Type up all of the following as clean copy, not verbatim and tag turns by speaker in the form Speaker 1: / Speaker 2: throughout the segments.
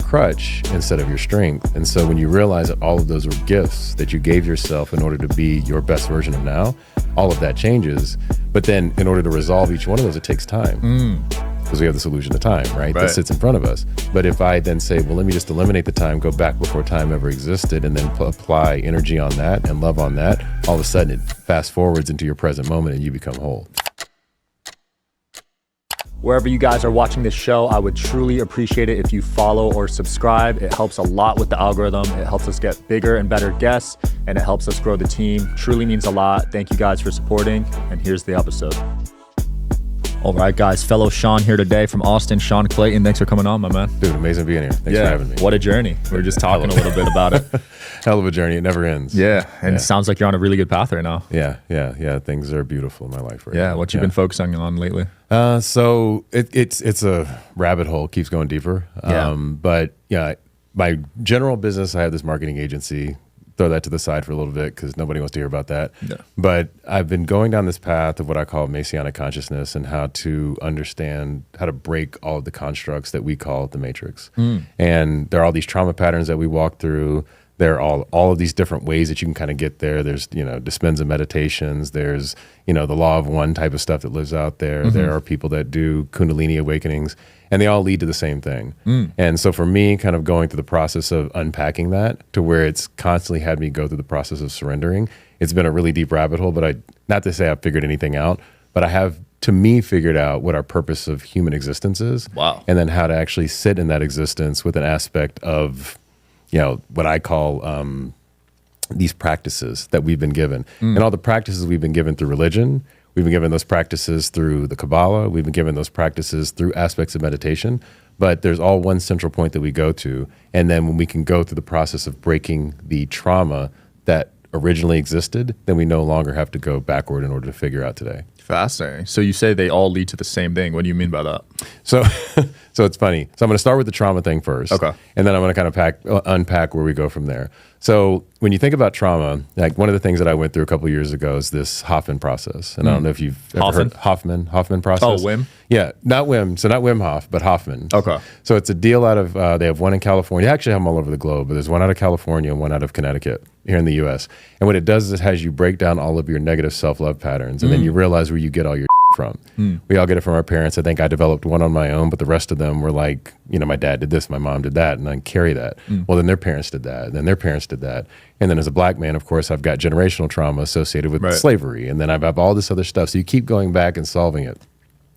Speaker 1: crutch instead of your strength. And so when you realize that all of those were gifts that you gave yourself in order to be your best version of now, all of that changes. But then in order to resolve each one of those, it takes time. Because we have this illusion of time, right? That sits in front of us. But if I then say, well, let me just eliminate the time, go back before time ever existed, and then apply energy on that and love on that, all of a sudden it fast forwards into your present moment and you become whole.
Speaker 2: Wherever you guys are watching this show, I would truly appreciate it if you follow or subscribe. It helps a lot with the algorithm. It helps us get bigger and better guests, and it helps us grow the team. Truly means a lot. Thank you guys for supporting, and here's the episode. All right, guys, fellow Sean here today from Austin, Sean Clayton. Thanks for coming on, my man.
Speaker 1: Dude, amazing being here. Thanks for having me.
Speaker 2: What a journey. We were just talking a little bit about it.
Speaker 1: Hell of a journey. It never ends.
Speaker 2: Yeah, and it sounds like you're on a really good path right now.
Speaker 1: Yeah. Things are beautiful in my life right now.
Speaker 2: What you been focusing on lately?
Speaker 1: So it's a rabbit hole, keeps going deeper. But yeah, my general business, I have this marketing agency. Throw that to the side for a little bit because nobody wants to hear about that. But I've been going down this path of what I call Messianic consciousness and how to understand how to break all of the constructs that we call the matrix. And there are all these trauma patterns that we walk through. There are all of these different ways that you can kind of get there. There's, Dispenza meditations. There's, the law of one type of stuff that lives out there. There are people that do Kundalini awakenings, and they all lead to the same thing. And so for me, kind of going through the process of unpacking that to where it's constantly had me go through the process of surrendering, it's been a really deep rabbit hole, but not to say I've figured anything out, but I have, to me, figured out what our purpose of human existence is.
Speaker 2: Wow.
Speaker 1: And then how to actually sit in that existence with an aspect of, what I call these practices that we've been given. And all the practices we've been given through religion, we've been given those practices through the Cabala, we've been given those practices through aspects of meditation, but there's all one central point that we go to. And then when we can go through the process of breaking the trauma that originally existed, then we no longer have to go backward in order to figure out today.
Speaker 2: Fascinating. So you say they all lead to the same thing. What do you mean by that?
Speaker 1: So it's funny. So I'm going to start with the trauma thing first.
Speaker 2: Okay.
Speaker 1: And then I'm going to kind of unpack where we go from there. So when you think about trauma, like one of the things that I went through a couple of years ago is this Hoffman process. And I don't know if you've ever heard Hoffman process.
Speaker 2: Oh, Wim?
Speaker 1: Yeah, not Wim. So not Wim Hof, but Hoffman.
Speaker 2: Okay.
Speaker 1: So it's a deal out of, they have one in California. They actually have them all over the globe, but there's one out of California and one out of Connecticut here in the US. And what it does is it has you break down all of your negative self-love patterns. And then you realize where you get all your from. We all get it from our parents. I think I developed one on my own, but the rest of them were like, my dad did this, my mom did that, and I carry that. Well, then their parents did that, and then their parents did that. And then as a black man, of course, I've got generational trauma associated with slavery. And then I've all this other stuff. So you keep going back and solving it.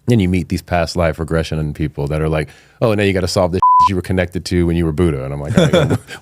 Speaker 1: Then you meet these past life regression people that are like, oh, now you got to solve this you were connected to when you were Buddha. And I'm like,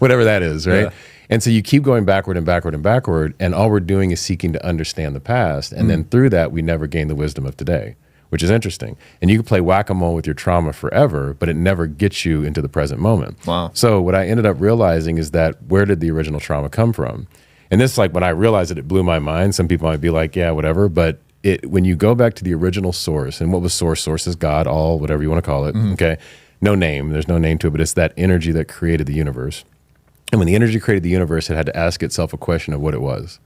Speaker 1: whatever that is, right? Yeah. And so you keep going backward and backward and backward, and all we're doing is seeking to understand the past. And then through that, we never gain the wisdom of today, which is interesting. And you can play whack-a-mole with your trauma forever, but it never gets you into the present moment.
Speaker 2: Wow.
Speaker 1: So what I ended up realizing is that where did the original trauma come from? And this, like, when I realized it blew my mind. Some people might be like, yeah, whatever. But when you go back to the original source, and what was source? Source is God, all, whatever you want to call it, okay? No name. There's no name to it, but it's that energy that created the universe. And when the energy created the universe, it had to ask itself a question of what it was.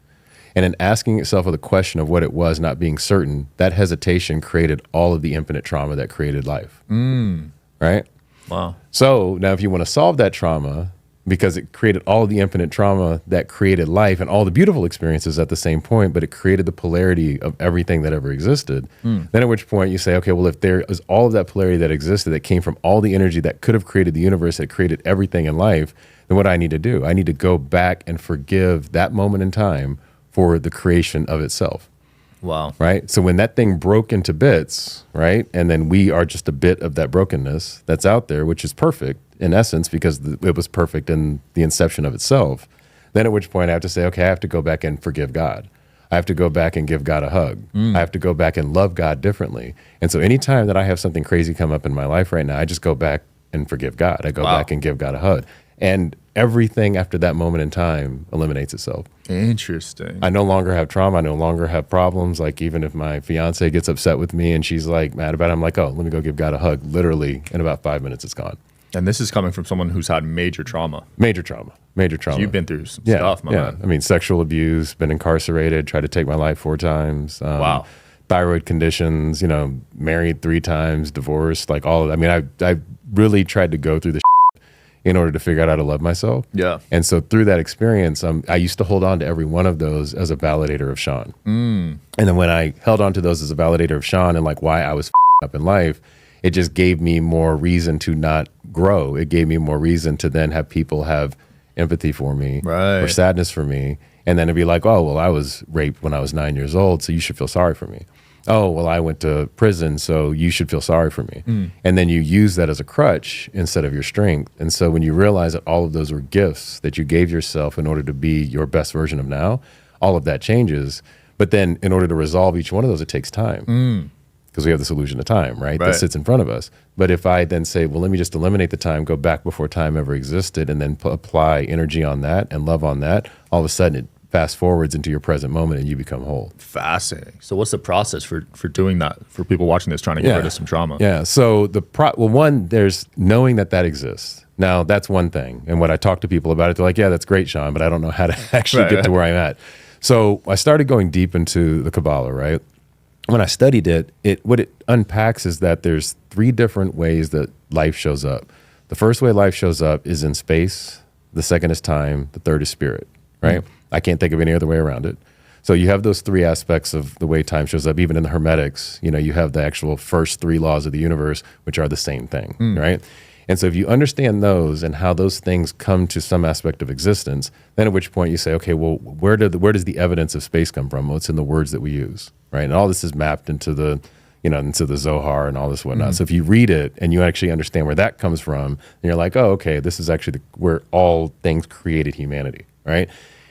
Speaker 1: And in asking itself the question of what it was, not being certain, that hesitation created all of the infinite trauma that created life. Right?
Speaker 2: Wow.
Speaker 1: So now if you want to solve that trauma, because it created all of the infinite trauma that created life and all the beautiful experiences at the same point, but it created the polarity of everything that ever existed, then at which point you say, okay, well, if there is all of that polarity that existed, that came from all the energy that could have created the universe, that created everything in life, then what do I need to do? I need to go back and forgive that moment in time for the creation of itself.
Speaker 2: Wow.
Speaker 1: Right? So when that thing broke into bits, right, and then we are just a bit of that brokenness that's out there, which is perfect in essence because it was perfect in the inception of itself, then at which point I have to say, okay, I have to go back and forgive God. I have to go back and give God a hug. I have to go back and love God differently. And so anytime that I have something crazy come up in my life right now, I just go back and forgive God. I go back and give God a hug. And everything after that moment in time eliminates itself.
Speaker 2: Interesting.
Speaker 1: I no longer have trauma. I no longer have problems. Like even if my fiance gets upset with me and she's like mad about it, I'm like, oh, let me go give God a hug. Literally in about 5 minutes, it's gone.
Speaker 2: And this is coming from someone who's had major trauma.
Speaker 1: Major trauma. Major trauma.
Speaker 2: So you've been through some stuff, my man.
Speaker 1: I mean, sexual abuse, been incarcerated, tried to take my life 4 times.
Speaker 2: Wow.
Speaker 1: Thyroid conditions, married 3 times, divorced, like all of that. I mean, I really tried to go through the in order to figure out how to love myself.
Speaker 2: Yeah.
Speaker 1: And so through that experience, I used to hold on to every one of those as a validator of Sean. And then when I held on to those as a validator of Sean and like why I was up in life, it just gave me more reason to not grow. It gave me more reason to then have people have empathy for me or sadness for me. And then it'd be like, oh, well, I was raped when I was 9 years old, so you should feel sorry for me. Oh, well, I went to prison, so you should feel sorry for me. And then you use that as a crutch instead of your strength. And so when you realize that all of those were gifts that you gave yourself in order to be your best version of now, all of that changes. But then in order to resolve each one of those, it takes time. Because we have this illusion of time, right? That sits in front of us. But if I then say, well, let me just eliminate the time, go back before time ever existed, and then apply energy on that and love on that, all of a sudden it fast forwards into your present moment and you become whole.
Speaker 2: Fascinating. So what's the process for doing that for people watching this trying to get rid of some trauma?
Speaker 1: Yeah. So one, there's knowing that exists. Now that's one thing. And when I talk to people about it, they're like, yeah, that's great, Sean, but I don't know how to actually get to where I'm at. So I started going deep into the Cabala, right? When I studied it, what it unpacks is that there's 3 different ways that life shows up. The first way life shows up is in space. The second is time. The third is spirit, right? I can't think of any other way around it. So you have those 3 aspects of the way time shows up. Even in the Hermetics, you have the actual first 3 laws of the universe, which are the same thing, right? And so if you understand those and how those things come to some aspect of existence, then at which point you say, okay, well, where does the evidence of space come from? Well, it's in the words that we use, right? And all this is mapped into the, into the Zohar and all this whatnot. So if you read it and you actually understand where that comes from, then you're like, oh, okay, this is actually where all things created humanity, right?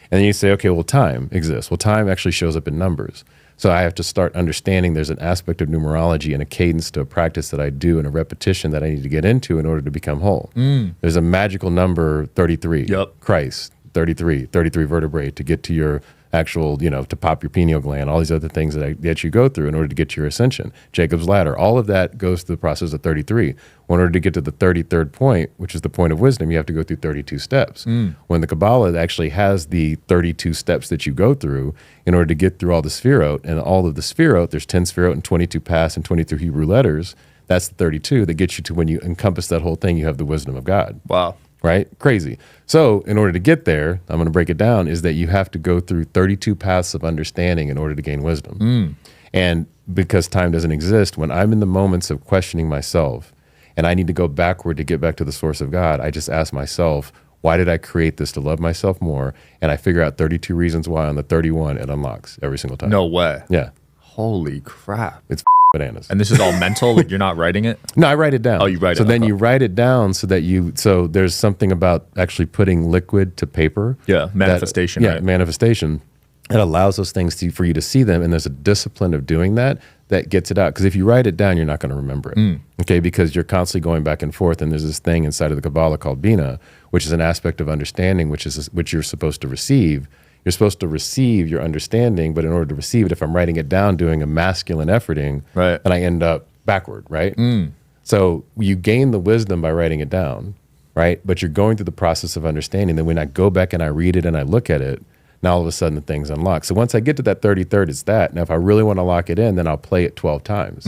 Speaker 1: And then you say, okay, well, time exists. Well, time actually shows up in numbers. So I have to start understanding there's an aspect of numerology and a cadence to a practice that I do and a repetition that I need to get into in order to become whole. There's a magical number 33, Christ, 33 vertebrae to get to your actual, to pop your pineal gland, all these other things that you go through in order to get to your ascension. Jacob's ladder, all of that goes through the process of 33. In order to get to the 33rd point, which is the point of wisdom, you have to go through 32 steps. When the Cabala actually has the 32 steps that you go through in order to get through all the Sphirot, and all of the Sphirot, there's 10 Sphirot and 22 paths and 23 Hebrew letters. That's the 32 that gets you to when you encompass that whole thing, you have the wisdom of God.
Speaker 2: Wow.
Speaker 1: Right? Crazy. So in order to get there, I'm going to break it down, is that you have to go through 32 paths of understanding in order to gain wisdom. And because time doesn't exist, when I'm in the moments of questioning myself and I need to go backward to get back to the source of God, I just ask myself, why did I create this to love myself more? And I figure out 32 reasons why. On the 31, it unlocks every single time.
Speaker 2: No way.
Speaker 1: Yeah.
Speaker 2: Holy crap.
Speaker 1: It's bananas.
Speaker 2: And this is all mental? Like you're not writing it?
Speaker 1: No, I write it down.
Speaker 2: Oh, you write it.
Speaker 1: So then you write it down so that so there's something about actually putting liquid to paper.
Speaker 2: Yeah, manifestation.
Speaker 1: Right? Manifestation. It allows those things for you to see them, and there's a discipline of doing that gets it out. Because if you write it down, you're not going to remember it. Okay, because you're constantly going back and forth, and there's this thing inside of the Cabala called Bina, which is an aspect of understanding, which you're supposed to receive. You're supposed to receive your understanding, but in order to receive it, if I'm writing it down, doing a masculine efforting, then I end up backward, right? So you gain the wisdom by writing it down, right? But you're going through the process of understanding. Then when I go back and I read it and I look at it, now all of a sudden the thing's unlocked. So once I get to that 33rd, it's that. Now if I really want to lock it in, then I'll play it 12 times.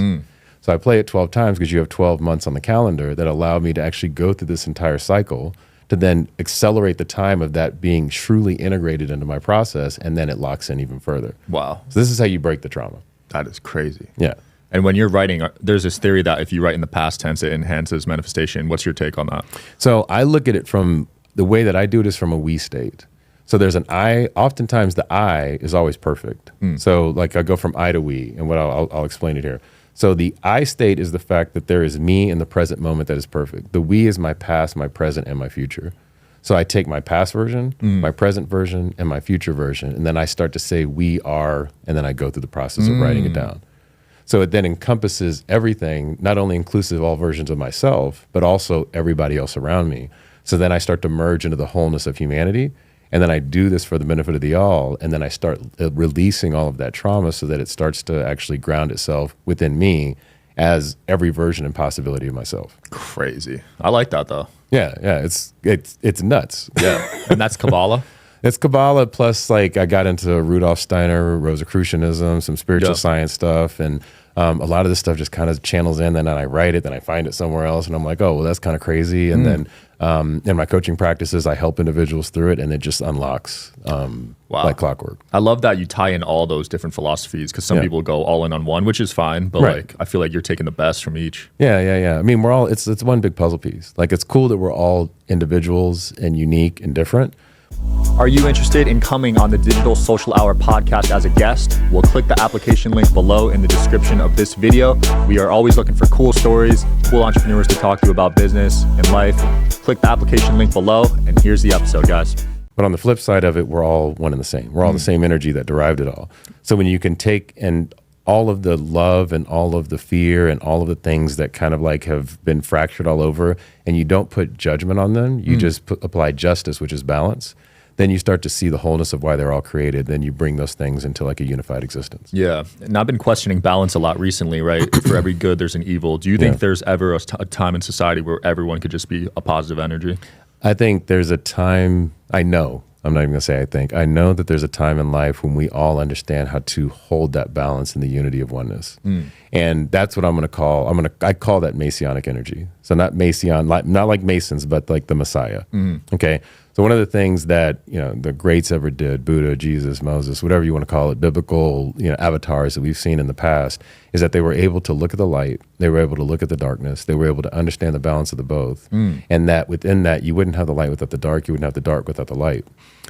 Speaker 1: So I play it 12 times because you have 12 months on the calendar that allow me to actually go through this entire cycle to then accelerate the time of that being truly integrated into my process, and then it locks in even further.
Speaker 2: Wow.
Speaker 1: So this is how you break the trauma.
Speaker 2: That is crazy.
Speaker 1: Yeah.
Speaker 2: And when you're writing, there's this theory that if you write in the past tense, it enhances manifestation. What's your take on that? So I look at it from the way that I do it is from a we state. So there's an I. Oftentimes the I is always perfect. So like I go from I to we, and what I'll explain it here. So the I state is the fact that there is me in the present moment that is perfect. The we is my past, my present, and my future. So I take my past version, my present version, and my future version, and then I start to say we are, and then I go through the process of writing it down. So it then encompasses everything, not only inclusive of all versions of myself, but also everybody else around me. So then I start to merge into the wholeness of humanity. And then I do this for the benefit of the all, and then I start releasing all of that trauma so that it starts to actually ground itself within me as every version and possibility of myself. Crazy. I like that though.
Speaker 1: Yeah, it's nuts.
Speaker 2: Yeah. And that's Cabala?
Speaker 1: It's Cabala plus like I got into Rudolf Steiner, Rosicrucianism, some spiritual science stuff, and a lot of this stuff just kind of channels in, and then I write it, then I find it somewhere else, and I'm like, oh, well, that's kind of crazy. And then In my coaching practices, I help individuals through it, and it just unlocks like clockwork.
Speaker 2: I love that you tie in all those different philosophies, because some people go all in on one, which is fine, but like I feel like you're taking the best from each.
Speaker 1: Yeah. I mean, we're all it's one big puzzle piece. Like, it's cool that we're all individuals and unique and different.
Speaker 2: Are you interested in coming on the Digital Social Hour podcast as a guest? Well, click the application link below in the description of this video. We are always looking for cool stories, cool entrepreneurs to talk to about business and life. Click the application link below, and here's the episode, guys.
Speaker 1: But on the flip side of it, we're all one and the same. We're all the same energy that derived it all. So when you can take and all of the love and all of the fear and all of the things that kind of like have been fractured all over, and you don't put judgment on them, you just apply justice, which is balance, then you start to see the wholeness of why they're all created. Then you bring those things into like a unified existence.
Speaker 2: Yeah. And I've been questioning balance a lot recently, right? For every good, there's an evil. Do you think there's ever a time in society where everyone could just be a positive energy?
Speaker 1: I think there's a time, I'm not even gonna say I think, I know that there's a time in life when we all understand how to hold that balance in the unity of oneness. And that's what I'm gonna call, I call that Messianic energy. So not like Masons, but like the Messiah, okay? So one of the things that, the greats ever did, Buddha, Jesus, Moses, whatever you want to call it, biblical, avatars that we've seen in the past, is that they were able to look at the light, they were able to look at the darkness, they were able to understand the balance of the both. And that within that, you wouldn't have the light without the dark, you wouldn't have the dark without the light.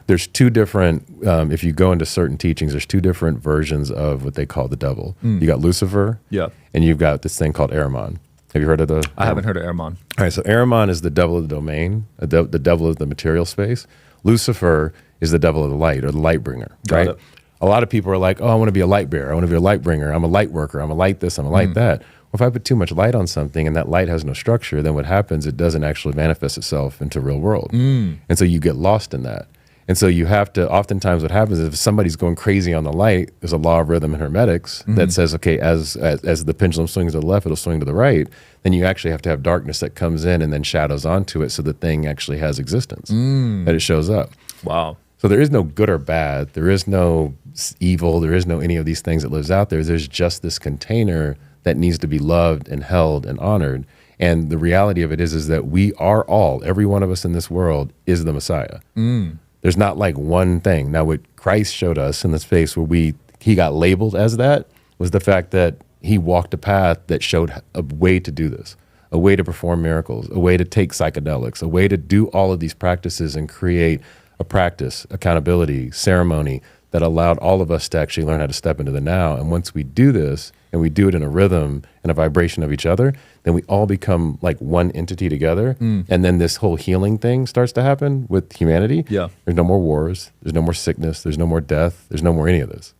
Speaker 1: There's two different, if you go into certain teachings, there's two different versions of what they call the devil. You got Lucifer, and you've got this thing called Ahriman. Have you heard of the?
Speaker 2: I haven't heard of Ahriman.
Speaker 1: All right, so Ahriman is the devil of the domain, the devil of the material space. Lucifer is the devil of the light, or the light bringer, right? Got it. A lot of people are like, oh, I want to be a light bearer. I want to be a light bringer. I'm a light worker. I'm a light this. I'm a light that. Well, if I put too much light on something and that light has no structure, then what happens, it doesn't actually manifest itself into real world. And so you get lost in that. And so you have to, oftentimes what happens is if somebody's going crazy on the light, there's a law of rhythm in hermetics that says, okay, as the pendulum swings to the left, it'll swing to the right. Then you actually have to have darkness that comes in and then shadows onto it so the thing actually has existence, that it shows up.
Speaker 2: Wow.
Speaker 1: So there is no good or bad. There is no evil. There is no any of these things that lives out there. There's just this container that needs to be loved and held and honored. And the reality of it is that we are all, every one of us in this world is the Messiah. There's not like one thing. Now, what Christ showed us in the space where he got labeled as that was the fact that he walked a path that showed a way to do this, a way to perform miracles, a way to take psychedelics, a way to do all of these practices and create a practice, accountability, ceremony that allowed all of us to actually learn how to step into the now. And once we do this, and we do it in a rhythm and a vibration of each other, then we all become like one entity together. And then this whole healing thing starts to happen with humanity.
Speaker 2: Yeah.
Speaker 1: There's no more wars. There's no more sickness. There's no more death. There's no more any of this.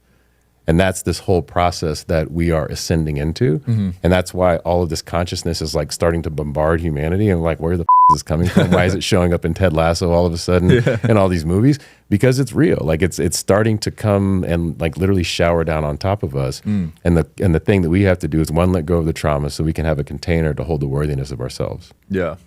Speaker 1: And that's this whole process that we are ascending into. And that's why all of this consciousness is like starting to bombard humanity. And like, where the is this coming from? Why is it showing up in Ted Lasso all of a sudden in all these movies? Because it's real. Like it's starting to come and like literally shower down on top of us. And the thing that we have to do is one, let go of the trauma so we can have a container to hold the worthiness of ourselves.
Speaker 2: Yeah.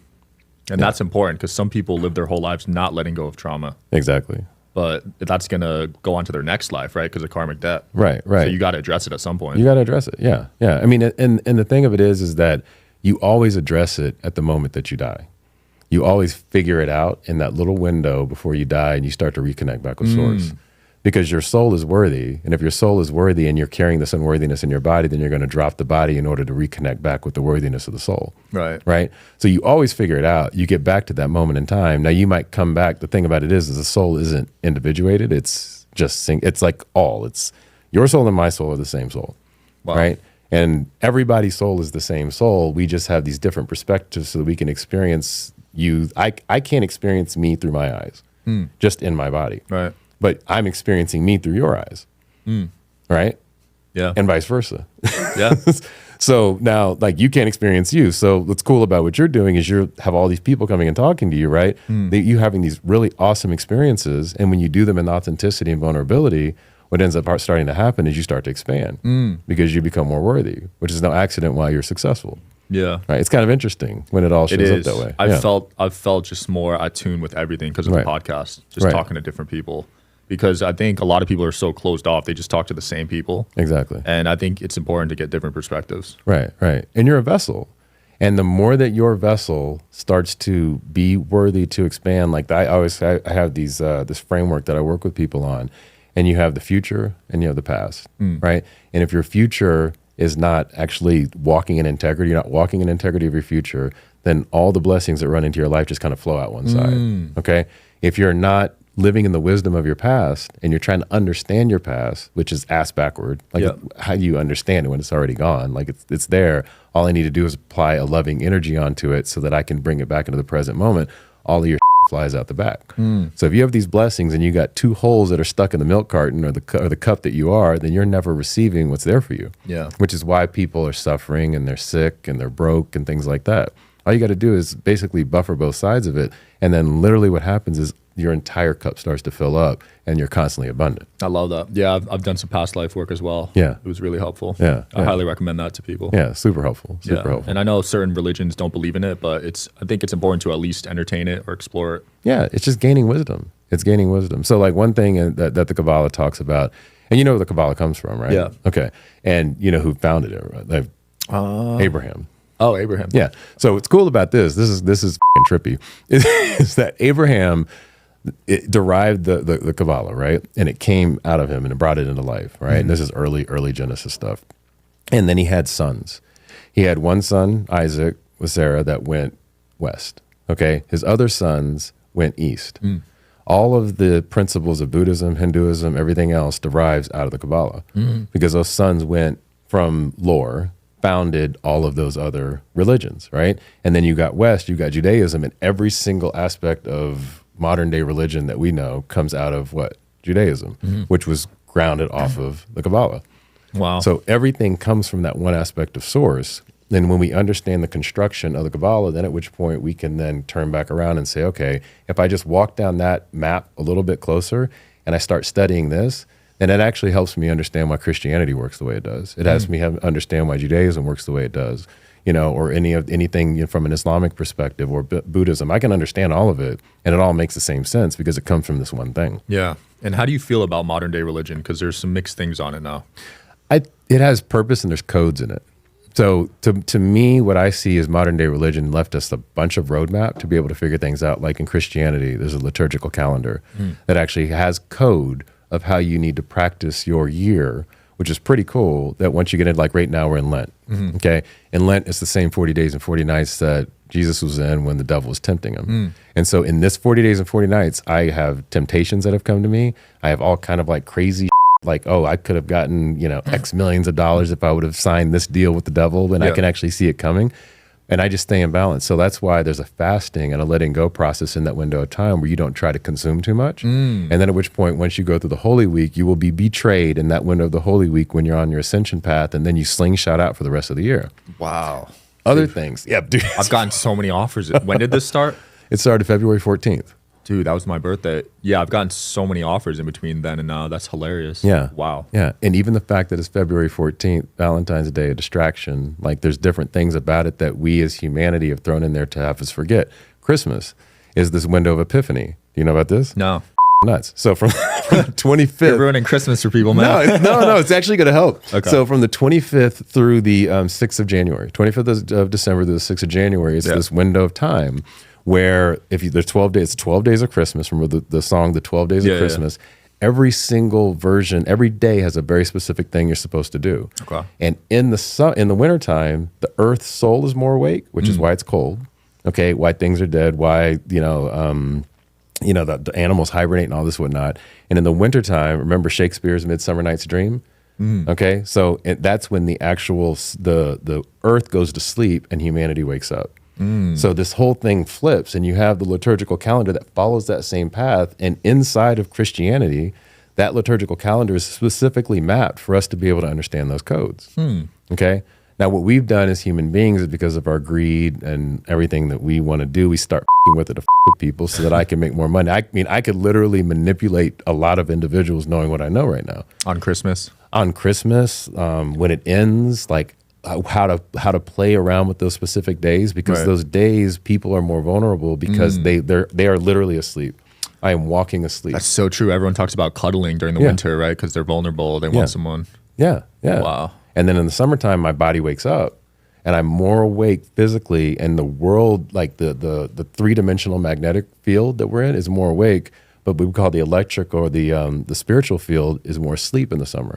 Speaker 2: And that's important because some people live their whole lives not letting go of trauma.
Speaker 1: Exactly.
Speaker 2: But that's going to go on to their next life, right? Because of karmic debt.
Speaker 1: Right.
Speaker 2: So you got to address it at some point.
Speaker 1: You got to address it. Yeah. I mean, and the thing of it is that you always address it at the moment that you die. You always figure it out in that little window before you die and you start to reconnect back with source. Because your soul is worthy. And if your soul is worthy and you're carrying this unworthiness in your body, then you're going to drop the body in order to reconnect back with the worthiness of the soul. Right. So you always figure it out. You get back to that moment in time. Now you might come back. The thing about it is the soul isn't individuated. It's just, it's like it's your soul and my soul are the same soul.
Speaker 2: Wow.
Speaker 1: Right. And everybody's soul is the same soul. We just have these different perspectives so that we can experience you. I can't experience me through my eyes, just in my body.
Speaker 2: Right.
Speaker 1: But I'm experiencing me through your eyes, right?
Speaker 2: Yeah.
Speaker 1: And vice versa.
Speaker 2: Yeah.
Speaker 1: So now, like, you can't experience you. So what's cool about what you're doing is you have all these people coming and talking to you, right? You having these really awesome experiences. And when you do them in authenticity and vulnerability, what ends up starting to happen is you start to expand because you become more worthy, which is no accident why you're successful.
Speaker 2: Yeah.
Speaker 1: Right. It's kind of interesting when it all shows up that way.
Speaker 2: I've felt just more attuned with everything because of the podcast, just talking to different people. Because I think a lot of people are so closed off. They just talk to the same people.
Speaker 1: Exactly.
Speaker 2: And I think it's important to get different perspectives.
Speaker 1: Right. And you're a vessel. And the more that your vessel starts to be worthy to expand, like I have these this framework that I work with people on, and you have the future and you have the past, right? And if your future is not actually walking in integrity, you're not walking in integrity of your future, then all the blessings that run into your life just kind of flow out one side, okay? If you're not living in the wisdom of your past and you're trying to understand your past, which is ass backward, like how do you understand it when it's already gone? Like it's there. All I need to do is apply a loving energy onto it so that I can bring it back into the present moment. All of your flies out the back. So if you have these blessings and you got 2 holes that are stuck in the milk carton or the cup that you are, then you're never receiving what's there for you. Yeah. Which is why people are suffering and they're sick and they're broke and things like that. All you got to do is basically buffer both sides of it. And then literally what happens is your entire cup starts to fill up and you're constantly abundant.
Speaker 2: I love that. Yeah, I've done some past life work as well.
Speaker 1: Yeah.
Speaker 2: It was really helpful.
Speaker 1: Yeah.
Speaker 2: I highly recommend that to people.
Speaker 1: Yeah, super helpful. Super helpful.
Speaker 2: And I know certain religions don't believe in it, but I think it's important to at least entertain it or explore it.
Speaker 1: Yeah, it's just gaining wisdom. It's gaining wisdom. So like one thing that the Cabala talks about, and you know where the Cabala comes from, right?
Speaker 2: Yeah.
Speaker 1: Okay. And you know who founded it, right? Like, Abraham.
Speaker 2: Oh, Abraham.
Speaker 1: Yeah. So what's cool about this is f***ing trippy, is that Abraham derived the Cabala, right? And it came out of him and it brought it into life, right? And this is early Genesis stuff. And then he had sons. He had one son, Isaac, with Sarah, that went west. Okay. His other sons went east. All of the principles of Buddhism, Hinduism, everything else derives out of the Cabala because those sons went from lore, founded all of those other religions, right? And then you got West, you got Judaism, and every single aspect of modern day religion that we know comes out of what? Judaism, which was grounded off of the Cabala.
Speaker 2: Wow.
Speaker 1: So everything comes from that one aspect of source. Then when we understand the construction of the Cabala, then at which point we can then turn back around and say, okay, if I just walk down that map a little bit closer and I start studying this, and it actually helps me understand why Christianity works the way it does. It helps me understand why Judaism works the way it does, you know, or anything from an Islamic perspective or Buddhism. I can understand all of it, and it all makes the same sense because it comes from this one thing.
Speaker 2: Yeah. And how do you feel about modern day religion? Because there's some mixed things on it now.
Speaker 1: It has purpose and there's codes in it. So to me, what I see is modern day religion left us a bunch of roadmap to be able to figure things out. Like in Christianity, there's a liturgical calendar that actually has code of how you need to practice your year, which is pretty cool. That once you get in, like right now we're in Lent, okay? In Lent, it's the same 40 days and 40 nights that Jesus was in when the devil was tempting him. And so in this 40 days and 40 nights, I have temptations that have come to me. I have all kind of like crazy like, oh, I could have gotten, you know, X millions of dollars if I would have signed this deal with the devil, and I can actually see it coming. And I just stay in balance. So that's why there's a fasting and a letting go process in that window of time where you don't try to consume too much. And then at which point, once you go through the Holy Week, you will be betrayed in that window of the Holy Week when you're on your ascension path, and then you slingshot out for the rest of the year.
Speaker 2: Wow.
Speaker 1: Other things. Yeah, dude.
Speaker 2: I've gotten so many offers. When did this start?
Speaker 1: It started February 14th.
Speaker 2: Dude, that was my birthday. Yeah, I've gotten so many offers in between then and now. That's hilarious.
Speaker 1: Yeah.
Speaker 2: Wow.
Speaker 1: Yeah. And even the fact that it's February 14th, Valentine's Day, a distraction, like there's different things about it that we as humanity have thrown in there to have us forget. Christmas is this window of epiphany. Do you know about this?
Speaker 2: No.
Speaker 1: Nuts. So from the 25th.
Speaker 2: You're ruining Christmas for people, man.
Speaker 1: No, it's actually going to help.
Speaker 2: Okay.
Speaker 1: So from the 25th through the 6th of January, 25th of December to the 6th of January, it's this window of time where there's 12 days, it's 12 days of Christmas. Remember the song, The 12 Days of Christmas. Every single version, every day has a very specific thing you're supposed to do. Okay. And in the wintertime, the earth's soul is more awake, which is why it's cold. Okay, why things are dead, why, the animals hibernate and all this whatnot. And in the wintertime, remember Shakespeare's Midsummer Night's Dream? Okay, so that's when the actual, the earth goes to sleep and humanity wakes up. So this whole thing flips, and you have the liturgical calendar that follows that same path. And inside of Christianity, that liturgical calendar is specifically mapped for us to be able to understand those codes. Okay. Now, what we've done as human beings is because of our greed and everything that we want to do, we start with it to with people so that I can make more money. I mean, I could literally manipulate a lot of individuals knowing what I know right now.
Speaker 2: On Christmas,
Speaker 1: when it ends, like, how to play around with those specific days, because those days people are more vulnerable because they are literally asleep. I am walking asleep.
Speaker 2: That's so true. Everyone talks about cuddling during the winter, right? Because they're vulnerable. They want someone.
Speaker 1: Yeah.
Speaker 2: Wow.
Speaker 1: And then in the summertime, my body wakes up and I'm more awake physically, and the world, like the three-dimensional magnetic field that we're in is more awake, but we call the electric or the spiritual field is more asleep in the summer.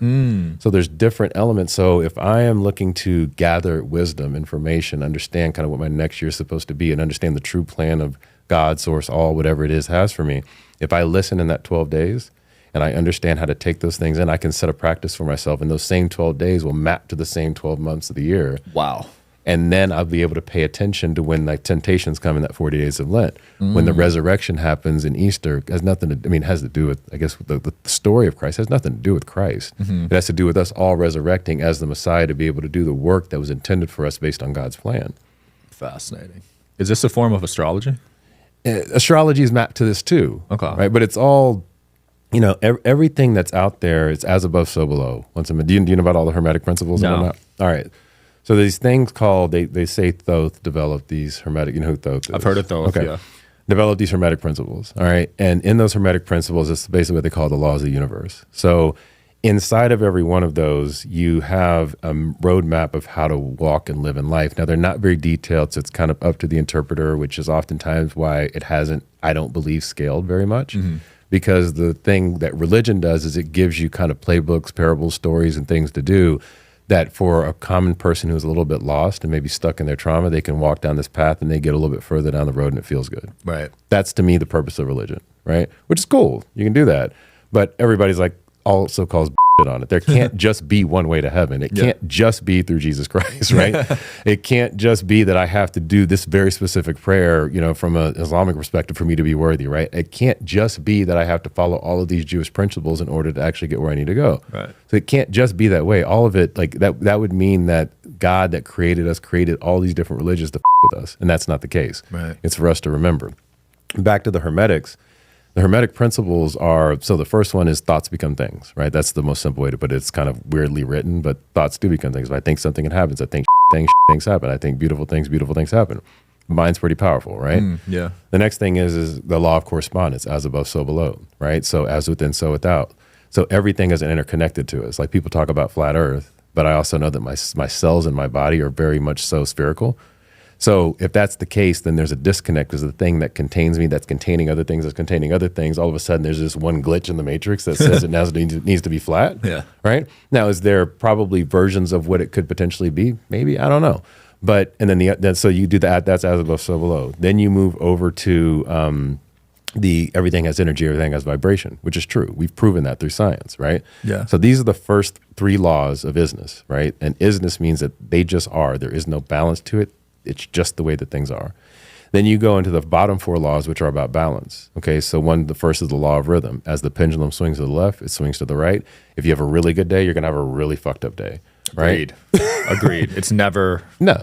Speaker 1: So there's different elements. So if I am looking to gather wisdom, information, understand kind of what my next year is supposed to be, and understand the true plan of God, source, all, whatever it is has for me, if I listen in that 12 days and I understand how to take those things in, I can set a practice for myself, and those same 12 days will map to the same 12 months of the year.
Speaker 2: Wow.
Speaker 1: And then I'll be able to pay attention to when like temptations come in that 40 days of Lent. When the resurrection happens in Easter, has nothing to, I mean, it has to do with, I guess, the story of Christ has nothing to do with Christ. It has to do with us all resurrecting as the Messiah to be able to do the work that was intended for us based on God's plan.
Speaker 2: Fascinating. Is this a form of astrology?
Speaker 1: Astrology is mapped to this too.
Speaker 2: Okay.
Speaker 1: Right. But it's all, you know, everything that's out there is as above, so below. Do you know about all the Hermetic Principles?
Speaker 2: No.
Speaker 1: And whatnot? All right. So these things called, they say Thoth developed these Hermetic, you know who Thoth is?
Speaker 2: I've heard of Thoth,
Speaker 1: okay.
Speaker 2: yeah.
Speaker 1: Developed these Hermetic Principles, all right? And in those Hermetic Principles, it's basically what they call the laws of the universe. So inside of every one of those, you have a roadmap of how to walk and live in life. Now, they're not very detailed, so it's kind of up to the interpreter, which is oftentimes why it hasn't, I don't believe, scaled very much. Because the thing that religion does is it gives you kind of playbooks, parables, stories, and things to do that for a common person who's a little bit lost and maybe stuck in their trauma, they can walk down this path and they get a little bit further down the road and it feels good.
Speaker 2: Right.
Speaker 1: That's, to me, the purpose of religion, right? Which is cool. You can do that. But everybody's like, also calls on it. There can't just be one way to heaven. It can't just be through Jesus Christ, right? It can't just be that I have to do this very specific prayer, you know, from an Islamic perspective for me to be worthy, right? It can't just be that I have to follow all of these Jewish principles in order to actually get where I need to go.
Speaker 2: Right.
Speaker 1: So it can't just be that way. All of it, like that would mean that God that created us created all these different religions to with us, and that's not the case.
Speaker 2: Right.
Speaker 1: It's for us to remember. Back to the Hermetics. The Hermetic Principles are, so the first one is thoughts become things, right? That's the most simple way to put it. It's kind of weirdly written, but thoughts do become things. If I think something, it happens. I think things happen. I think beautiful things happen. Mind's pretty powerful, right?
Speaker 2: Yeah.
Speaker 1: The next thing is the law of correspondence, as above, so below, right? So as within, so without. So everything is interconnected to us. Like people talk about flat earth, but I also know that my cells in my body are very much so spherical. So if that's the case, then there's a disconnect because the thing that contains me, that's containing other things, that's containing other things, all of a sudden there's this one glitch in the matrix that says it now needs to be flat.
Speaker 2: Yeah.
Speaker 1: Right? Now, is there probably versions of what it could potentially be? Maybe, I don't know. But, and then so you do that, that's as above, so below. Then you move over to everything has energy, everything has vibration, which is true. We've proven that through science, right?
Speaker 2: Yeah.
Speaker 1: So these are the first three laws of isness, right? And isness means that they just are. There is no balance to it. It's just the way that things are. Then you go into the bottom four laws, which are about balance. Okay, so the first is the law of rhythm. As the pendulum swings to the left, it swings to the right. If you have a really good day, you're going to have a really fucked up day. Right?
Speaker 2: Agreed. It's never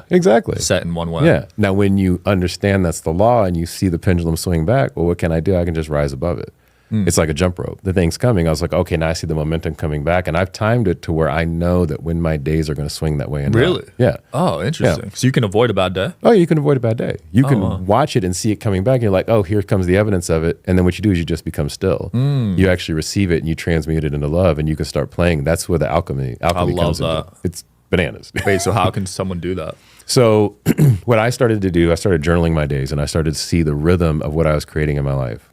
Speaker 1: exactly
Speaker 2: set in one way.
Speaker 1: Yeah. Now, when you understand that's the law and you see the pendulum swing back, well, what can I do? I can just rise above it. It's like a jump rope. The thing's coming. I was like, okay, now I see the momentum coming back, and I've timed it to where I know that when my days are going to swing that way. And
Speaker 2: really?
Speaker 1: Yeah.
Speaker 2: Oh, interesting. Yeah. So you can avoid a bad day?
Speaker 1: Oh, you can avoid a bad day. You can watch it and see it coming back, and you're like, oh, here comes the evidence of it. And then what you do is you just become still. You actually receive it and you transmute it into love, and you can start playing. That's where the alchemy comes into. It's bananas.
Speaker 2: Wait, so how can someone do that?
Speaker 1: So what I started to do, I started journaling my days, and I started to see the rhythm of what I was creating in my life.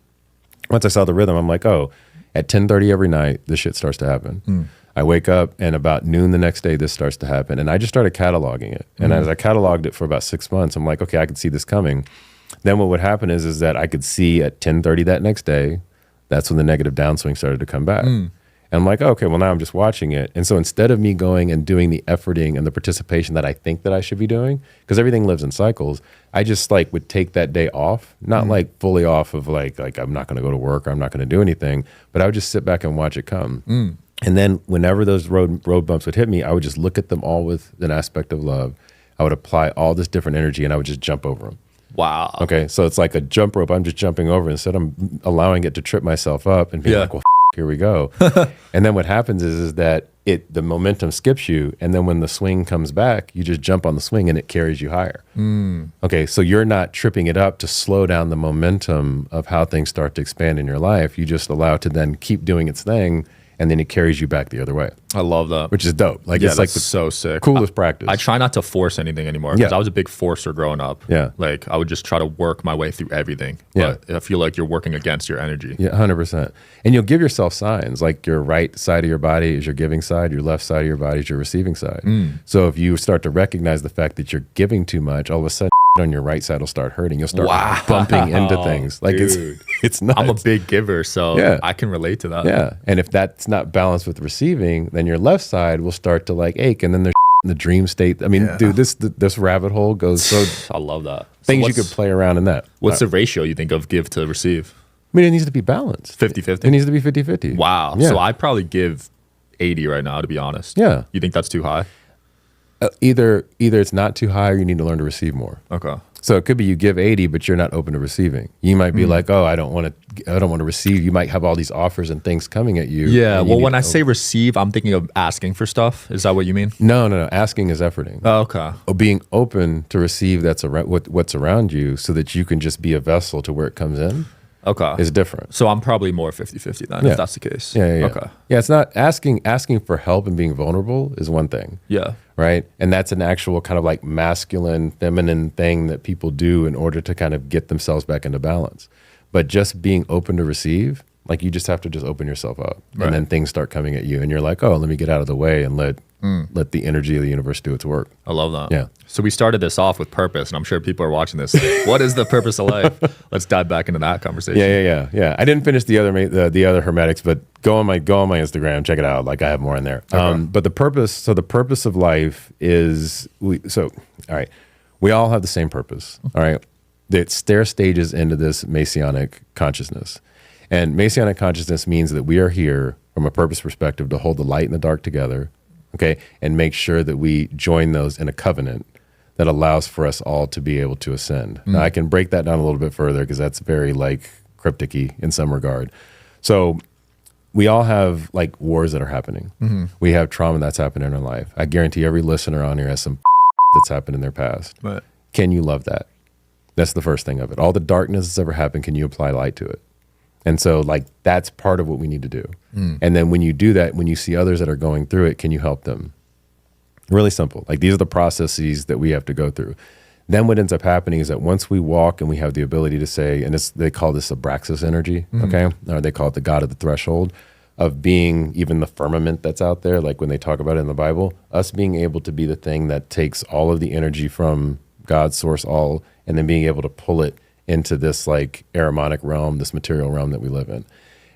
Speaker 1: Once I saw the rhythm, I'm like, oh, at 10:30 every night, this shit starts to happen. I wake up, and about noon the next day, this starts to happen. And I just started cataloging it. And as I cataloged it for about 6 months, I'm like, okay, I could see this coming. Then what would happen is that I could see at 10:30 that next day, that's when the negative downswing started to come back. And I'm like, okay, well, now I'm just watching it. And so instead of me going and doing the efforting and the participation that I think that I should be doing, because everything lives in cycles, I just like would take that day off, not like fully off of like I'm not going to go to work or I'm not going to do anything, but I would just sit back and watch it come. And then whenever those road bumps would hit me, I would just look at them all with an aspect of love. I would apply all this different energy and I would just jump over them.
Speaker 2: Wow.
Speaker 1: Okay, so it's like a jump rope. I'm just jumping over. Instead, I'm allowing it to trip myself up and be like, well, here we go. And then what happens is that the momentum skips you, and then when the swing comes back, you just jump on the swing and it carries you higher. Okay, so you're not tripping it up to slow down the momentum of how things start to expand in your life. You just allow it to then keep doing its thing, and then it carries you back the other way.
Speaker 2: I love that.
Speaker 1: Which is dope. Like,
Speaker 2: Yeah,
Speaker 1: it's like
Speaker 2: that's so sick.
Speaker 1: coolest practice.
Speaker 2: I try not to force anything anymore because I was a big forcer growing up.
Speaker 1: Yeah.
Speaker 2: Like I would just try to work my way through everything.
Speaker 1: Yeah.
Speaker 2: But I feel like you're working against your energy.
Speaker 1: Yeah, 100%. And you'll give yourself signs, like your right side of your body is your giving side, your left side of your body is your receiving side. So if you start to recognize the fact that you're giving too much, all of a sudden on your right side will start hurting. You'll start bumping into things. Like it's nuts.
Speaker 2: I'm a big giver, so I can relate to that.
Speaker 1: Yeah. And if that's not balanced with receiving, then your left side will start to like ache, and then there's in the dream state. I mean, dude, this rabbit hole goes so
Speaker 2: I love that.
Speaker 1: Things you could play around in that.
Speaker 2: What's the ratio you think of give to receive?
Speaker 1: I mean, it needs to be balanced.
Speaker 2: 50-50?
Speaker 1: It needs to be 50-50.
Speaker 2: Wow.
Speaker 1: Yeah.
Speaker 2: So I probably give 80 right now, to be honest.
Speaker 1: Yeah.
Speaker 2: You think that's too high?
Speaker 1: Either it's not too high, or you need to learn to receive more.
Speaker 2: Okay.
Speaker 1: So it could be you give 80, but you're not open to receiving. You might be like, oh, I don't want to receive. You might have all these offers and things coming at you.
Speaker 2: Yeah. Well, when I say receive, I'm thinking of asking for stuff. Is that what you mean?
Speaker 1: No. Asking is efforting.
Speaker 2: Oh, okay.
Speaker 1: Being open to receive what's around you, so that you can just be a vessel to where it comes in.
Speaker 2: Okay.
Speaker 1: Is different.
Speaker 2: So I'm probably more 50-50 then, if that's the case.
Speaker 1: Yeah.
Speaker 2: Okay.
Speaker 1: Yeah, it's not asking for help and being vulnerable is one thing.
Speaker 2: Yeah.
Speaker 1: Right? And that's an actual kind of like masculine, feminine thing that people do in order to kind of get themselves back into balance. But just being open to receive, like you just have to just open yourself up.
Speaker 2: Right.
Speaker 1: And then things start coming at you and you're like, oh, let me get out of the way and let the energy of the universe do its work.
Speaker 2: I love that.
Speaker 1: Yeah.
Speaker 2: So we started this off with purpose, and I'm sure people are watching this like, what is the purpose of life? Let's dive back into that conversation.
Speaker 1: Yeah. I didn't finish the other hermetics, but go on my Instagram, check it out. Like I have more in there.
Speaker 2: Okay.
Speaker 1: But the purpose of life is all right. We all have the same purpose. All right. There are stages into this Messianic consciousness. And Messianic consciousness means that we are here from a purpose perspective to hold the light and the dark together, okay, and make sure that we join those in a covenant that allows for us all to be able to ascend. Now, I can break that down a little bit further because that's very like cryptic-y in some regard. So we all have like wars that are happening. We have trauma that's happened in our life. I guarantee every listener on here has some that's happened in their past.
Speaker 2: Right.
Speaker 1: Can you love that? That's the first thing of it. All the darkness that's ever happened, can you apply light to it? And so like that's part of what we need to do. And then when you do that, when you see others that are going through it, can you help them? Really simple. Like these are the processes that we have to go through. Then what ends up happening is that once we walk and we have the ability to say, and they call this Abraxas energy, okay? Or they call it the God of the threshold, of being even the firmament that's out there, like when they talk about it in the Bible, us being able to be the thing that takes all of the energy from God's source all, and then being able to pull it into this like aromatic realm, this material realm that we live in.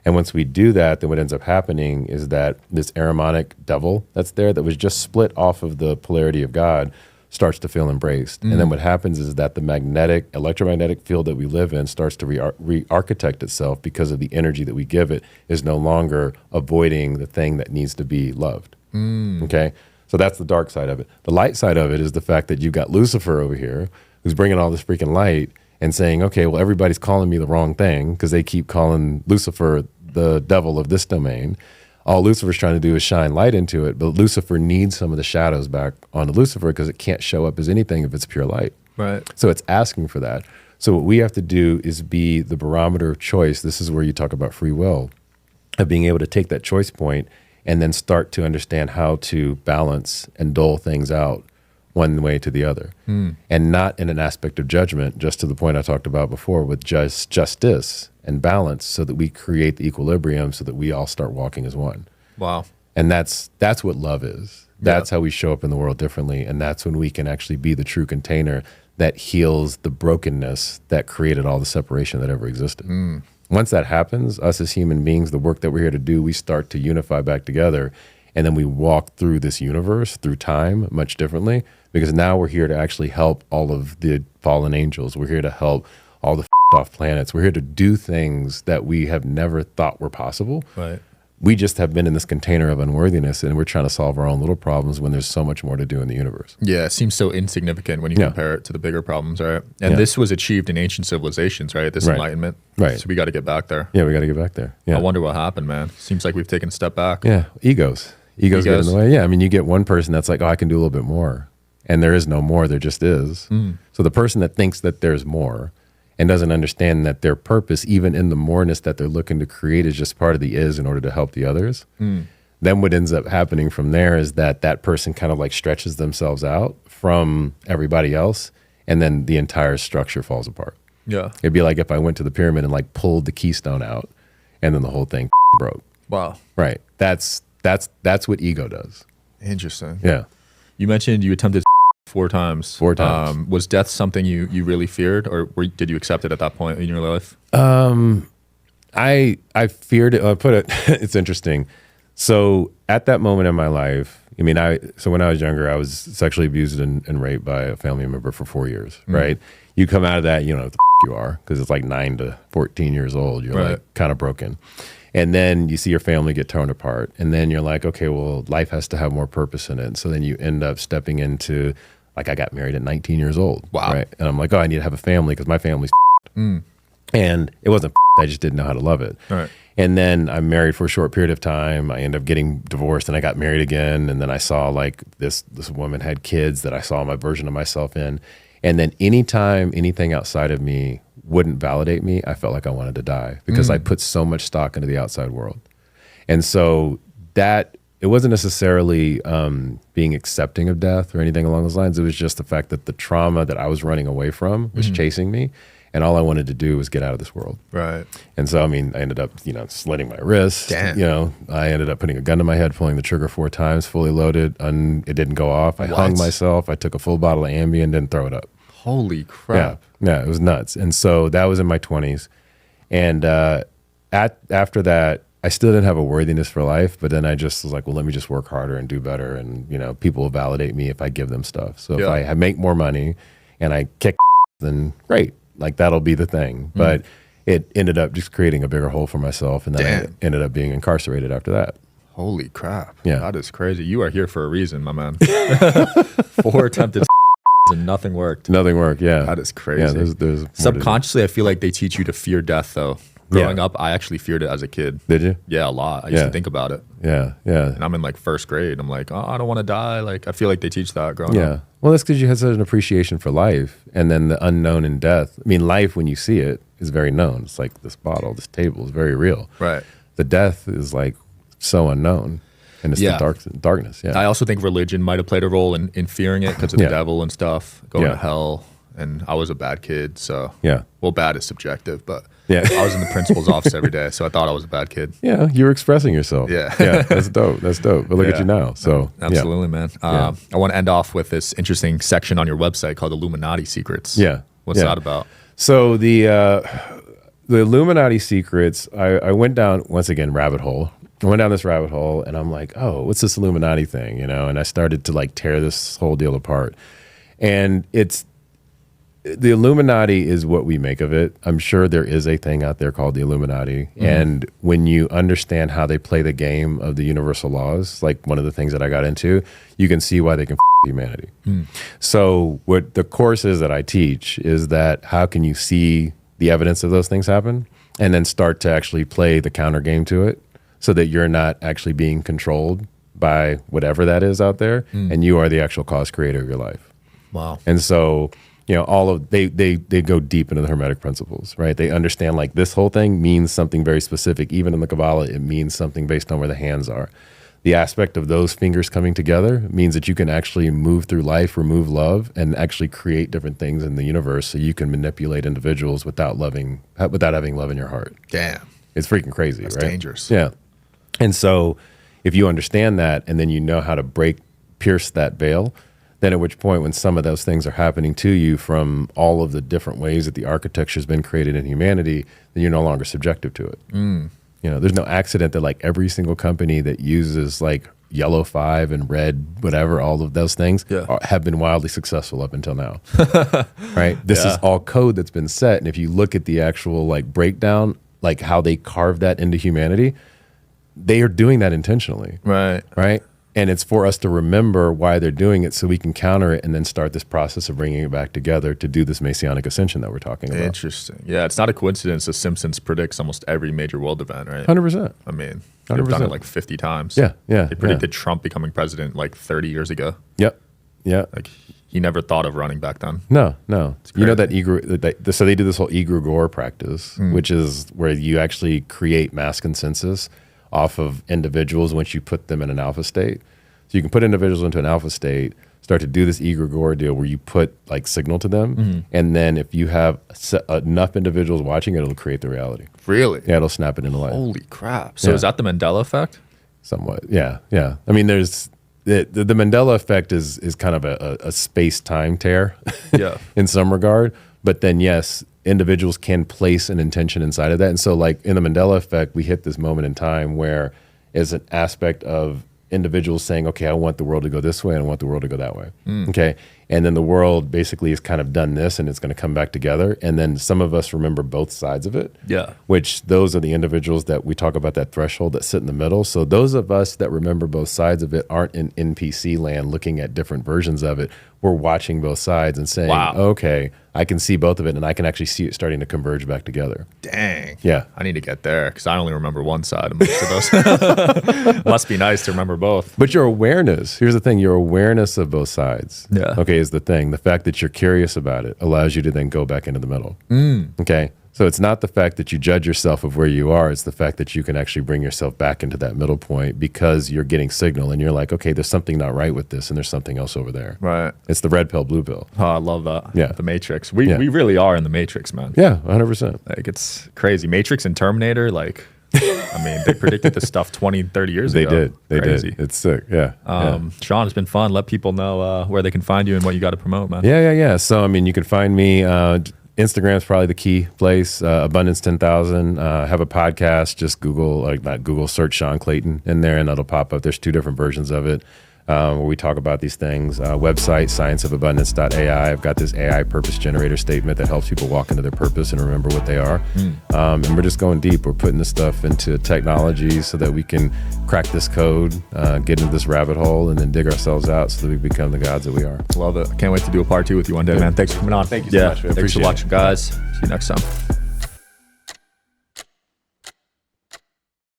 Speaker 1: And once we do that, then what ends up happening is that this aromatic devil that's there that was just split off of the polarity of God starts to feel embraced. And then what happens is that the electromagnetic field that we live in starts to re-architect itself because of the energy that we give it is no longer avoiding the thing that needs to be loved. Okay? So that's the dark side of it. The light side of it is the fact that you've got Lucifer over here who's bringing all this freaking light and saying, okay, well, everybody's calling me the wrong thing because they keep calling Lucifer the devil of this domain. All Lucifer's trying to do is shine light into it, but Lucifer needs some of the shadows back onto Lucifer because it can't show up as anything if it's pure light.
Speaker 2: Right.
Speaker 1: So it's asking for that. So what we have to do is be the barometer of choice. This is where you talk about free will, of being able to take that choice point and then start to understand how to balance and dole things out one way to the other, and not in an aspect of judgment, just to the point I talked about before with justice and balance, so that we create the equilibrium so that we all start walking as one.
Speaker 2: Wow.
Speaker 1: And that's what love is. That's how we show up in the world differently, and that's when we can actually be the true container that heals the brokenness that created all the separation that ever existed. Once that happens, us as human beings, the work that we're here to do, we start to unify back together, and then we walk through this universe, through time, much differently, because now we're here to actually help all of the fallen angels. We're here to help all the off planets. We're here to do things that we have never thought were possible.
Speaker 2: Right.
Speaker 1: We just have been in this container of unworthiness, and we're trying to solve our own little problems when there's so much more to do in the universe.
Speaker 2: Yeah, it seems so insignificant when you compare it to the bigger problems, right? And this was achieved in ancient civilizations, right? This enlightenment.
Speaker 1: Right.
Speaker 2: So we got to get back there.
Speaker 1: Yeah, we got to get back there. Yeah.
Speaker 2: I wonder what happened, man. Seems like we've taken a step back.
Speaker 1: Yeah, egos get in the way. Yeah, I mean, you get one person that's like, oh, I can do a little bit more. And there is no more, there just is. So the person that thinks that there's more and doesn't understand that their purpose, even in the moreness that they're looking to create, is just part of the is in order to help the others. Then what ends up happening from there is that that person kind of like stretches themselves out from everybody else, and then the entire structure falls apart.
Speaker 2: Yeah.
Speaker 1: It'd be like if I went to the pyramid and like pulled the keystone out, and then the whole thing broke.
Speaker 2: Wow.
Speaker 1: Right. That's what ego does.
Speaker 2: Interesting.
Speaker 1: Yeah.
Speaker 2: You mentioned you attempted 4 times.
Speaker 1: 4 times.
Speaker 2: Was death something you really feared, or did you accept it at that point in your life?
Speaker 1: I feared it. I put it. It's interesting. So at that moment in my life, I mean, so when I was younger, I was sexually abused and raped by a family member for 4 years. Right. You come out of that, you know what the you are, because it's like 9 to 14 years old. You're like kind of broken. And then you see your family get torn apart. And then you're like, okay, well, life has to have more purpose in it. So then you end up stepping into, like, I got married at 19 years old.
Speaker 2: Wow.
Speaker 1: Right. And I'm like, oh, I need to have a family because my family's And it wasn't I just didn't know how to love it.
Speaker 2: Right.
Speaker 1: And then I'm married for a short period of time. I end up getting divorced and I got married again. And then I saw like this woman had kids that I saw my version of myself in. And then anytime anything outside of me wouldn't validate me, I felt like I wanted to die because I put so much stock into the outside world. And so that it wasn't necessarily being accepting of death or anything along those lines. It was just the fact that the trauma that I was running away from was chasing me. And all I wanted to do was get out of this world.
Speaker 2: Right.
Speaker 1: And so, I mean, I ended up, slitting my wrist.
Speaker 2: Damn.
Speaker 1: I ended up putting a gun to my head, pulling the trigger 4 times, fully loaded, and it didn't go off. I hung myself. I took a full bottle of Ambien, didn't throw it up.
Speaker 2: Holy crap.
Speaker 1: Yeah, it was nuts. And so that was in my 20s. And after that, I still didn't have a worthiness for life, but then I just was like, well, let me just work harder and do better. And, people will validate me if I give them stuff. So if I make more money and I kick, then great. Like that'll be the thing. But it ended up just creating a bigger hole for myself. And then I ended up being incarcerated after that.
Speaker 2: Holy crap.
Speaker 1: Yeah.
Speaker 2: That is crazy. You are here for a reason, my man. 4 attempted and nothing worked.
Speaker 1: Nothing worked, yeah.
Speaker 2: That is crazy.
Speaker 1: Yeah, there's
Speaker 2: subconsciously, I feel like they teach you to fear death, though. Growing up, I actually feared it as a kid.
Speaker 1: Did you?
Speaker 2: Yeah, a lot. I used to think about it.
Speaker 1: Yeah.
Speaker 2: And I'm in like 1st grade. I'm like, oh, I don't want to die. Like, I feel like they teach that growing up.
Speaker 1: Yeah. Well, that's because you had such an appreciation for life and then the unknown in death. I mean, life, when you see it, is very known. It's like this bottle, this table is very real.
Speaker 2: Right.
Speaker 1: The death is like so unknown. And it's the darkness. Yeah.
Speaker 2: I also think religion might have played a role in fearing it because of the devil and stuff, going to hell. And I was a bad kid, so well, bad is subjective, but I was in the principal's office every day, so I thought I was a bad kid.
Speaker 1: Yeah, you were expressing yourself.
Speaker 2: Yeah,
Speaker 1: that's dope. That's dope. But look at you now. So
Speaker 2: absolutely, man. I want to end off with this interesting section on your website called Illuminati Secrets.
Speaker 1: Yeah,
Speaker 2: what's that about?
Speaker 1: So the Illuminati Secrets, I went down once again rabbit hole. I went down this rabbit hole, and I'm like, oh, what's this Illuminati thing? And I started to like tear this whole deal apart, and the Illuminati is what we make of it. I'm sure there is a thing out there called the Illuminati. And when you understand how they play the game of the universal laws, like one of the things that I got into, you can see why they can humanity. So what the course is that I teach is that how can you see the evidence of those things happen and then start to actually play the counter game to it so that you're not actually being controlled by whatever that is out there and you are the actual cause creator of your life.
Speaker 2: Wow.
Speaker 1: And so they go deep into the Hermetic Principles, right? They understand like this whole thing means something very specific. Even in the Cabala, it means something based on where the hands are. The aspect of those fingers coming together means that you can actually move through life, remove love, and actually create different things in the universe so you can manipulate individuals without having love in your heart.
Speaker 2: Damn.
Speaker 1: It's freaking crazy,
Speaker 2: That's
Speaker 1: right?
Speaker 2: dangerous.
Speaker 1: Yeah. And so if you understand that and then you know how to pierce that veil, then at which point when some of those things are happening to you from all of the different ways that the architecture has been created in humanity, then you're no longer subjective to it. There's no accident that like every single company that uses like yellow 5 and red, whatever, all of those things have been wildly successful up until now, right? This is all code that's been set. And if you look at the actual like breakdown, like how they carve that into humanity, they are doing that intentionally.
Speaker 2: Right.
Speaker 1: And it's for us to remember why they're doing it so we can counter it and then start this process of bringing it back together to do this Messianic ascension that we're talking about.
Speaker 2: Interesting. Yeah, it's not a coincidence The Simpsons predicts almost every major world event, right?
Speaker 1: 100%.
Speaker 2: I mean, they've done it like 50 times.
Speaker 1: Yeah.
Speaker 2: They predicted Trump becoming president like 30 years ago.
Speaker 1: Yep. Yeah.
Speaker 2: Like you never thought of running back then.
Speaker 1: No. You know that so they do this whole egregore practice, which is where you actually create mass consensus off of individuals once you put them in an alpha state. So you can put individuals into an alpha state, start to do this egregore deal where you put like signal to them, and then if you have enough individuals watching it, it'll create the reality.
Speaker 2: Really?
Speaker 1: Yeah, it'll snap it into life.
Speaker 2: Holy crap! So is that the Mandela effect?
Speaker 1: Somewhat, yeah. I mean, there's the Mandela effect is kind of a space-time tear, in some regard. But then, yes, individuals can place an intention inside of that. And so, like in the Mandela effect, we hit this moment in time where is an aspect of individuals saying, okay, I want the world to go this way and I want the world to go that way. Okay. And then the world basically has kind of done this and it's going to come back together. And then some of us remember both sides of it. Yeah. Which those are the individuals that we talk about, that threshold that sit in the middle. So those of us that remember both sides of it aren't in NPC land looking at different versions of it. We're watching both sides and saying, okay, I can see both of it and I can actually see it starting to converge back together.
Speaker 2: Dang.
Speaker 1: Yeah.
Speaker 2: I need to get there because I only remember one side of most of those. Must be nice to remember both.
Speaker 1: But your awareness, here's the thing, your awareness of both sides, okay, is the thing. The fact that you're curious about it allows you to then go back into the middle. Okay. So it's not the fact that you judge yourself of where you are. It's the fact that you can actually bring yourself back into that middle point because you're getting signal and you're like, okay, there's something not right with this and there's something else over there.
Speaker 2: Right.
Speaker 1: It's the red pill, blue pill.
Speaker 2: Oh, I love that.
Speaker 1: Yeah.
Speaker 2: The Matrix. We really are in the Matrix, man.
Speaker 1: Yeah, 100%.
Speaker 2: Like it's crazy. Matrix and Terminator, like, I mean, they predicted this stuff 20, 30 years ago.
Speaker 1: They did. It's sick. Yeah.
Speaker 2: Sean, it's been fun. Let people know where they can find you and what you got to promote, man.
Speaker 1: Yeah. So, I mean, you can find me, Instagram is probably the key place. Abundance 10,000. Have a podcast. Just Google, not Google, search Sean Clayton in there, and it'll pop up. There's 2 different versions of it where we talk about these things. Website scienceofabundance.ai. I've got this AI purpose generator statement that helps people walk into their purpose and remember what they are. And we're just going deep. We're putting this stuff into technology so that we can crack this code, get into this rabbit hole, and then dig ourselves out so that we become the gods that we are.
Speaker 2: Love it. I can't wait to do a part 2 with you one day, man. Thanks for coming on.
Speaker 1: Thank you so much.
Speaker 2: Thanks for watching, guys. See you next time.